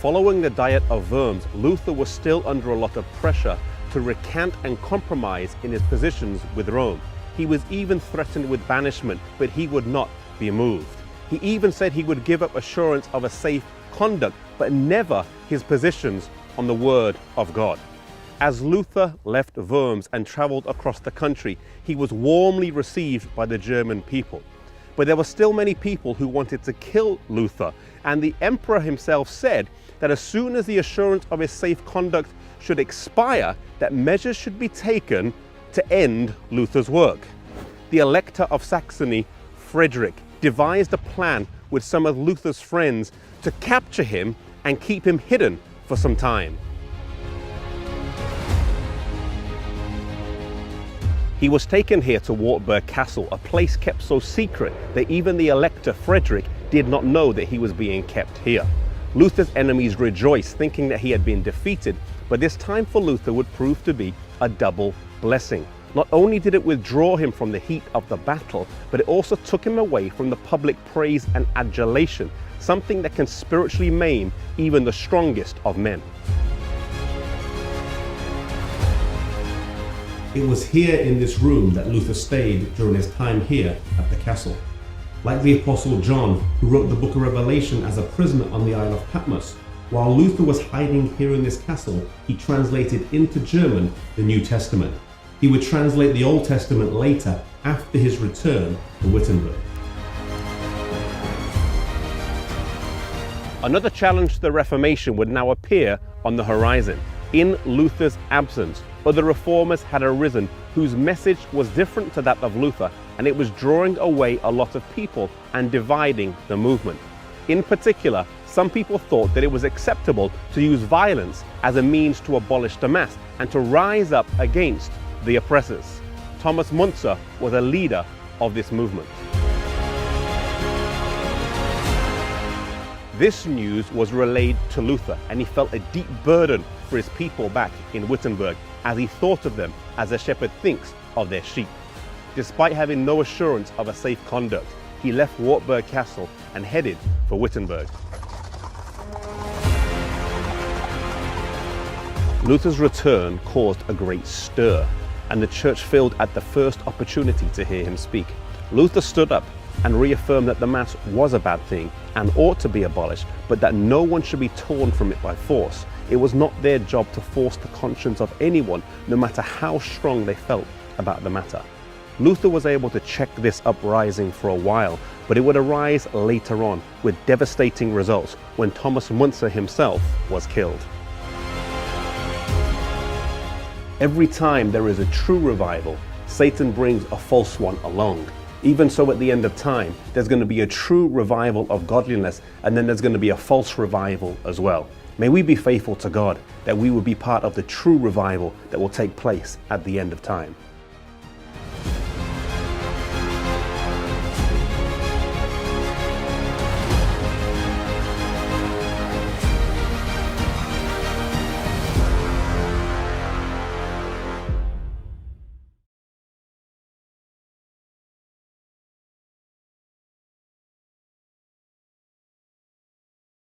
Following the Diet of Worms, Luther was still under a lot of pressure to recant and compromise in his positions with Rome. He was even threatened with banishment, but he would not be moved. He even said he would give up assurance of a safe conduct, but never his positions on the Word of God. As Luther left Worms and traveled across the country, he was warmly received by the German people. But there were still many people who wanted to kill Luther, and the emperor himself said that as soon as the assurance of his safe conduct should expire, that measures should be taken to end Luther's work. The Elector of Saxony, Frederick, devised a plan with some of Luther's friends to capture him and keep him hidden for some time. He was taken here to Wartburg Castle, a place kept so secret that even the Elector Frederick did not know that he was being kept here. Luther's enemies rejoiced, thinking that he had been defeated, but this time for Luther would prove to be a double blessing. Not only did it withdraw him from the heat of the battle, but it also took him away from the public praise and adulation, something that can spiritually maim even the strongest of men. It was here in this room that Luther stayed during his time here at the castle. Like the Apostle John, who wrote the book of Revelation as a prisoner on the Isle of Patmos, while Luther was hiding here in this castle, he translated into German the New Testament. He would translate the Old Testament later, after his return to Wittenberg. Another challenge to the Reformation would now appear on the horizon. In Luther's absence, other reformers had arisen whose message was different to that of Luther, and it was drawing away a lot of people and dividing the movement. In particular, some people thought that it was acceptable to use violence as a means to abolish the mass and to rise up against the oppressors. Thomas Müntzer was a leader of this movement. This news was relayed to Luther, and he felt a deep burden for his people back in Wittenberg, as he thought of them as a shepherd thinks of their sheep. Despite having no assurance of a safe conduct, he left Wartburg Castle and headed for Wittenberg. Luther's return caused a great stir, and the church filled at the first opportunity to hear him speak. Luther stood up and reaffirmed that the Mass was a bad thing and ought to be abolished, but that no one should be torn from it by force. It was not their job to force the conscience of anyone, no matter how strong they felt about the matter. Luther was able to check this uprising for a while, but it would arise later on with devastating results when Thomas Müntzer himself was killed. Every time there is a true revival, Satan brings a false one along. Even so, at the end of time, there's going to be a true revival of godliness, and then there's going to be a false revival as well. May we be faithful to God, that we will be part of the true revival that will take place at the end of time.